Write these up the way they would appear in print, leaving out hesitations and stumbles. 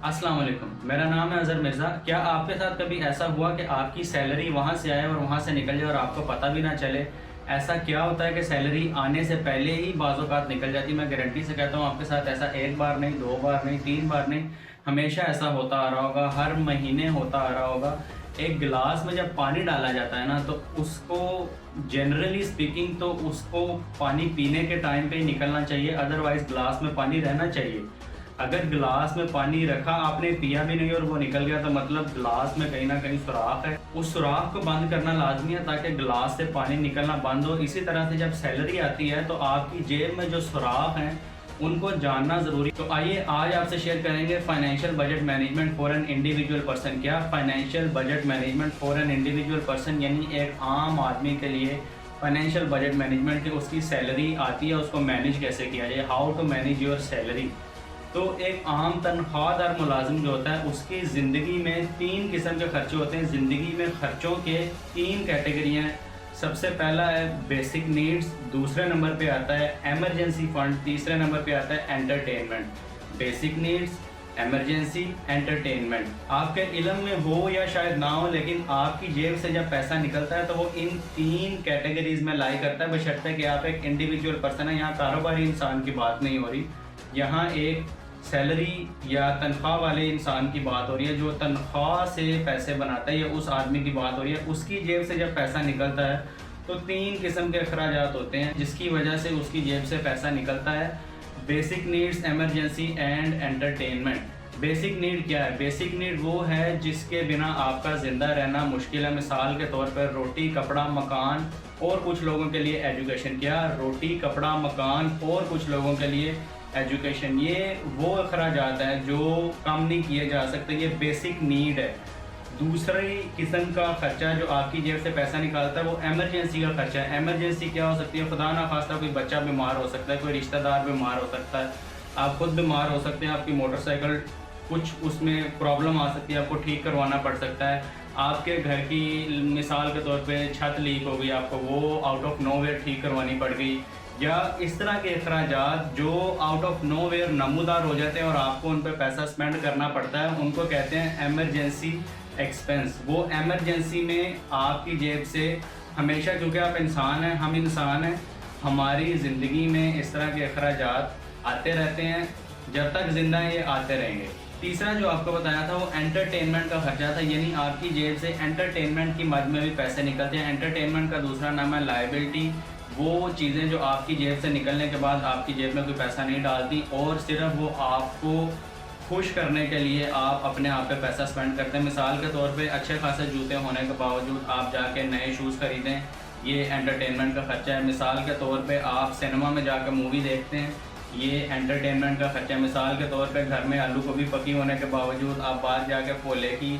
अस्सलाम वालेकुम, मेरा नाम है अज़हर मिर्ज़ा। क्या आपके साथ कभी ऐसा हुआ कि आपकी सैलरी वहाँ से आए और वहाँ से निकल जाए और आपको पता भी ना चले? ऐसा क्या होता है कि सैलरी आने से पहले ही बाज़ औक़ात निकल जाती है। मैं गारंटी से कहता हूँ आपके साथ ऐसा एक बार नहीं, दो बार नहीं, तीन बार नहीं, हमेशा ऐसा होता आ रहा होगा, हर महीने होता आ रहा होगा। एक गिलास में जब पानी डाला जाता है ना, तो उसको जनरली स्पीकिंग तो उसको पानी पीने के टाइम पे ही निकलना चाहिए, अदरवाइज़ गिलास में पानी रहना चाहिए। अगर गिलास में पानी रखा, आपने पिया भी नहीं और वो निकल गया, तो मतलब गिलास में कहीं ना कहीं सुराख है। उस सुराख को बंद करना लाजमी है ताकि गिलास से पानी निकलना बंद हो। इसी तरह से जब सैलरी आती है तो आपकी जेब में जो सुराख हैं उनको जानना ज़रूरी। तो आइए आज आपसे शेयर करेंगे financial budget management for an individual person. क्या financial budget management for an individual person, यानी एक आम आदमी के लिए फाइनेंशियल बजट मैनेजमेंट की उसकी सैलरी आती है, उसको मैनेज कैसे किया जाए, how to manage your salary. तो एक आम तनख्वाहदार मुलाजिम जो होता है उसकी ज़िंदगी में तीन किस्म के खर्चे होते हैं। ज़िंदगी में खर्चों के तीन कैटेगरी हैं। सबसे पहला है बेसिक नीड्स, दूसरे नंबर पे आता है एमरजेंसी फंड, तीसरे नंबर पे आता है entertainment. Basic needs, emergency, entertainment. आपके इल्म में हो या शायद ना हो, लेकिन आपकी जेब से जब पैसा निकलता है तो वो इन तीन कैटेगरीज में लाई करता है, बशर्ते कि आप एक इंडिविजुअल पर्सन है। यहाँ कारोबारी इंसान की बात नहीं हो रही, यहाँ एक सैलरी या तनख्वाह वाले इंसान की बात हो रही है। जो तनख्वाह से पैसे बनाता है, ये उस आदमी की बात हो रही है। उसकी जेब से जब पैसा निकलता है तो तीन किस्म के अखराजात होते हैं जिसकी वजह से उसकी जेब से पैसा निकलता है। Basic needs, emergency and entertainment. Basic need क्या है? बेसिक नीड वो है जिसके बिना आपका ज़िंदा रहना मुश्किल है। मिसाल के तौर पर रोटी, कपड़ा, मकान, और कुछ लोगों के लिए एजुकेशन। क्या? रोटी, कपड़ा, मकान, और कुछ लोगों के लिए एजुकेशन। ये वो अखराजात हैं जो कम नहीं किए जा सकते, ये बेसिक नीड है। दूसरी किस्म का खर्चा जो आपकी जेब से पैसा निकालता है वो एमरजेंसी का खर्चा है। एमरजेंसी क्या हो सकती है? खुदा ना खास्ता कोई बच्चा बीमार हो सकता है, कोई रिश्तेदार बीमार हो सकता है, आप खुद बीमार हो सकते हैं, आपकी मोटरसाइकिल कुछ उसमें प्रॉब्लम आ सकती है, आपको ठीक करवाना पड़ सकता है। आपके घर की मिसाल के तौर पे छत लीक हो गई, आपको वो आउट ऑफ नोवेयर ठीक करवानी पड़ गई, या इस तरह के अखराजात जो आउट ऑफ नोवेयर नमूदार हो जाते हैं और आपको उन पर पैसा स्पेंड करना पड़ता है, उनको कहते हैं एमरजेंसी एक्सपेंस। वो एमरजेंसी में आपकी जेब से हमेशा, क्योंकि आप इंसान हैं, हम इंसान हैं, हमारी ज़िंदगी में इस तरह के अखराजात आते रहते हैं, जब तक ज़िंदा ये आते रहेंगे। तीसरा जो आपको बताया था वो एंटरटेनमेंट का खर्चा था, यानी आपकी जेब से एंटरटेनमेंट की मद में भी पैसे निकलते हैं। एंटरटेनमेंट का दूसरा नाम है लायबिलिटी। वो चीज़ें जो आपकी जेब से निकलने के बाद आपकी जेब में कोई पैसा नहीं डालती और सिर्फ वो आपको खुश करने के लिए आप अपने आप पे पैसा स्पेंड करते हैं। मिसाल के तौर पे अच्छे खासे जूते होने के बावजूद आप जाके नए शूज़ ख़रीदें, ये एंटरटेनमेंट का खर्चा है। मिसाल के तौर पे आप सिनेमा में जाकर मूवी देखते हैं, ये एंटरटेनमेंट का खर्चा है। मिसाल के तौर पे घर में आलू गोभी पकी होने के बावजूद आप बाहर जाके फोले की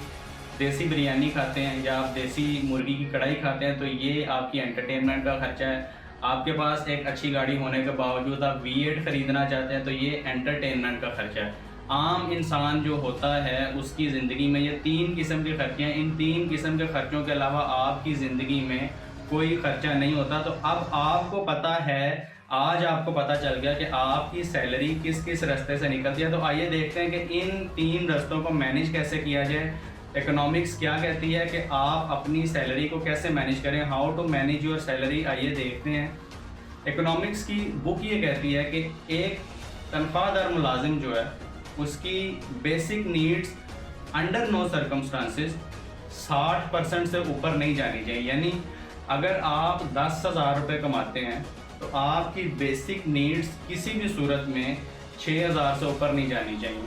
देसी बिरयानी खाते हैं या आप देसी मुर्गी की कढ़ाई खाते हैं, तो ये आपकी एंटरटेनमेंट का खर्चा है। आपके पास एक अच्छी गाड़ी होने के बावजूद आप V8 ख़रीदना चाहते हैं, तो ये एंटरटेनमेंट का खर्चा है। आम इंसान जो होता है उसकी ज़िंदगी में ये तीन किस्म के खर्चे हैं। इन तीन किस्म के खर्चों के अलावा आपकी ज़िंदगी में कोई खर्चा नहीं होता। तो अब आपको पता है, आज आपको पता चल गया कि आपकी सैलरी किस किस रास्ते से निकलती है। तो आइए देखते हैं कि इन तीन रास्तों को मैनेज कैसे किया जाए। इकोनॉमिक्स क्या कहती है कि आप अपनी सैलरी को कैसे मैनेज करें, how to manage your salary. आइए देखते हैं। इकोनॉमिक्स की बुक ये कहती है कि एक तनख्वाहदार मुलाजिम जो है उसकी basic needs under no circumstances 60% से ऊपर नहीं जानी चाहिए। यानी अगर आप 10,000 रुपये कमाते हैं तो आपकी बेसिक नीड्स किसी भी सूरत में 6,000 से ऊपर नहीं जानी चाहिए।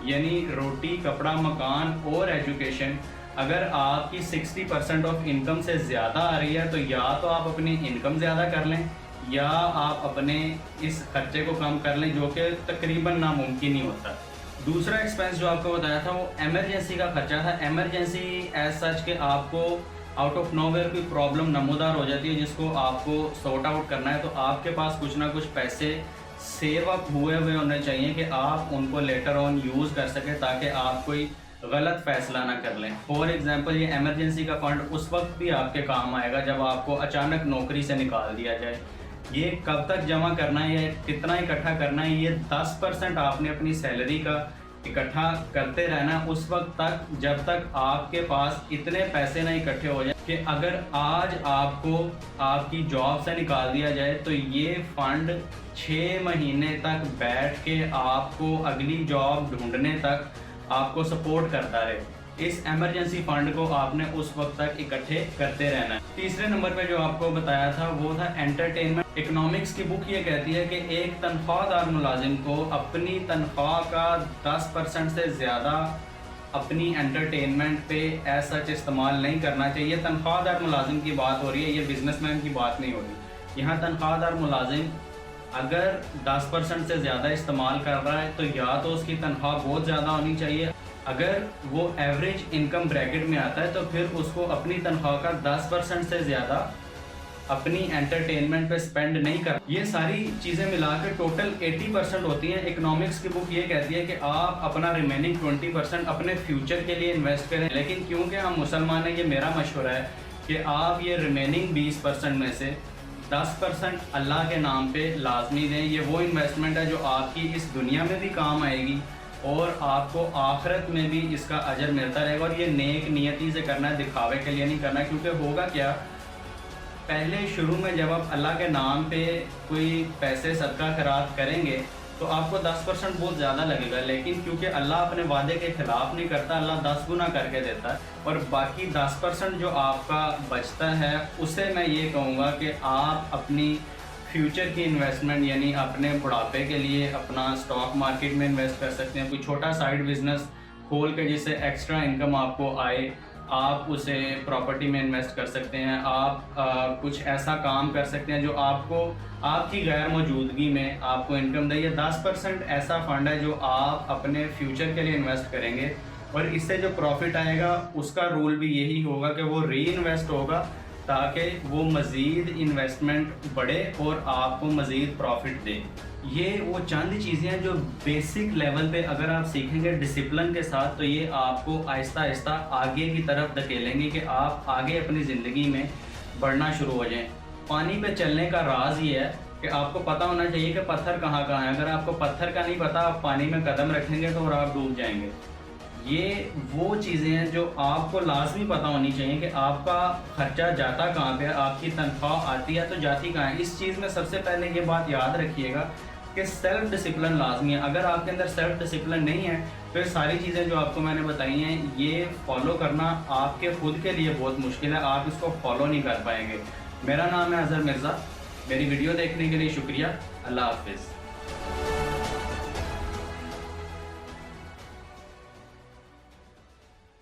यानी रोटी, कपड़ा, मकान और एजुकेशन, अगर आपकी 60% ऑफ इनकम से ज़्यादा आ रही है तो या तो आप अपनी इनकम ज़्यादा कर लें या आप अपने इस खर्चे को कम कर लें, जो कि तकरीबन नामुमकिन ही होता है। दूसरा एक्सपेंस जो आपको बताया था वो एमरजेंसी का खर्चा था। एमरजेंसी एज सच के आपको आउट ऑफ नोवेयर कोई प्रॉब्लम नमूदार हो जाती है जिसको आपको सॉर्ट आउट करना है, तो आपके पास कुछ ना कुछ पैसे सेव अप हुए होने चाहिए कि आप उनको लेटर ऑन यूज़ कर सकें, ताकि आप कोई गलत फैसला ना कर लें। फॉर एग्जांपल ये एमरजेंसी का फंड उस वक्त भी आपके काम आएगा जब आपको अचानक नौकरी से निकाल दिया जाए। ये कब तक जमा करना है या कितना इकट्ठा करना है, ये 10% आपने अपनी सैलरी का इकट्ठा करते रहना उस वक्त तक जब तक आपके पास इतने पैसे ना इकट्ठे हो जाए कि अगर आज आपको आपकी जॉब से निकाल दिया जाए तो ये फंड 6 महीने तक बैठ के आपको अगली जॉब ढूंढने तक आपको सपोर्ट करता रहे। इस इमरजेंसी फंड को आपने उस वक्त तक इकट्ठे करते रहना है। तीसरे नंबर पे जो आपको बताया था वो था एंटरटेनमेंट। इकोनॉमिक्स की बुक ये कहती है कि एक तनख्वाहदार मुलाजिम को अपनी तनख्वाह का 10% से ज़्यादा अपनी एंटरटेनमेंट पे ऐसा इस्तेमाल नहीं करना चाहिए। तनख्वाहदार मुलाजिम की बात हो रही है, ये बिजनेसमैन की बात नहीं हो रही। यहाँ तनख्वाहदार मुलाजिम अगर 10% से ज़्यादा इस्तेमाल कर रहा है तो या तो उसकी तनख्वाह बहुत ज़्यादा होनी चाहिए, अगर वो एवरेज इनकम ब्रैकेट में आता है तो फिर उसको अपनी तनख्वाह का 10% से ज़्यादा अपनी एंटरटेनमेंट पे स्पेंड नहीं कर। ये सारी चीज़ें मिलाकर टोटल 80% होती हैं। इकोनॉमिक्स की बुक ये कहती है कि आप अपना रिमेनिंग 20% अपने फ्यूचर के लिए इन्वेस्ट करें। लेकिन क्योंकि हम मुसलमान हैं, ये मेरा मशवरा है कि आप ये रिमेनिंग 20% में से 10% अल्लाह के नाम पे लाजमी दें। ये वो इन्वेस्टमेंट है जो आपकी इस दुनिया में भी काम आएगी और आपको आखिरत में भी इसका अजर मिलता रहेगा। और ये नेक नियति से करना है, दिखावे के लिए नहीं करना। क्योंकि होगा क्या, पहले शुरू में जब आप अल्लाह के नाम पे कोई पैसे सदका खैरात करेंगे तो आपको 10% बहुत ज़्यादा लगेगा, लेकिन क्योंकि अल्लाह अपने वादे के ख़िलाफ़ नहीं करता, अल्लाह 10 गुना करके देता है। और बाकी 10% जो आपका बचता है उसे मैं ये कहूँगा कि आप अपनी फ्यूचर की इन्वेस्टमेंट यानी अपने बुढ़ापे के लिए अपना स्टॉक मार्केट में इन्वेस्ट कर सकते हैं। कोई छोटा साइड बिजनेस खोल के जिससे एक्स्ट्रा इनकम आपको आए, आप उसे प्रॉपर्टी में इन्वेस्ट कर सकते हैं। आप कुछ ऐसा काम कर सकते हैं जो आपको आपकी गैर मौजूदगी में आपको इनकम दे। 10% ऐसा फंड है जो आप अपने फ्यूचर के लिए इन्वेस्ट करेंगे और इससे जो प्रॉफिट आएगा उसका रूल भी यही होगा कि वो री इन्वेस्ट होगा ताकि वो मज़ीद इन्वेस्टमेंट बढ़े और आपको मज़ीद प्रॉफिट दे। ये वो चंद चीज़ें हैं जो बेसिक लेवल पे अगर आप सीखेंगे डिसिप्लिन के साथ तो ये आपको आहिस्ता आहिस्ता आगे की तरफ धकेलेंगे कि आप आगे अपनी ज़िंदगी में बढ़ना शुरू हो जाएं। पानी पे चलने का राज ये है कि आपको पता होना चाहिए कि पत्थर कहाँ कहाँ है। अगर आपको पत्थर का नहीं पता, आप पानी में कदम रखेंगे तो और आप डूब जाएंगे। ये वो चीज़ें हैं जो आपको लाजमी पता होनी चाहिए कि आपका खर्चा जाता कहाँ पे है, आपकी तनख्वाह आती है तो जाती कहाँ है। इस चीज़ में सबसे पहले ये बात याद रखिएगा कि सेल्फ डिसिप्लिन लाजमी है। अगर आपके अंदर सेल्फ डिसिप्लिन नहीं है तो ये सारी चीज़ें जो आपको मैंने बताई हैं ये फॉलो करना आपके खुद के लिए बहुत मुश्किल है, आप इसको फॉलो नहीं कर पाएंगे। मेरा नाम है अजहर मिर्ज़ा। मेरी वीडियो देखने के लिए शुक्रिया। अल्लाह हाफिज़।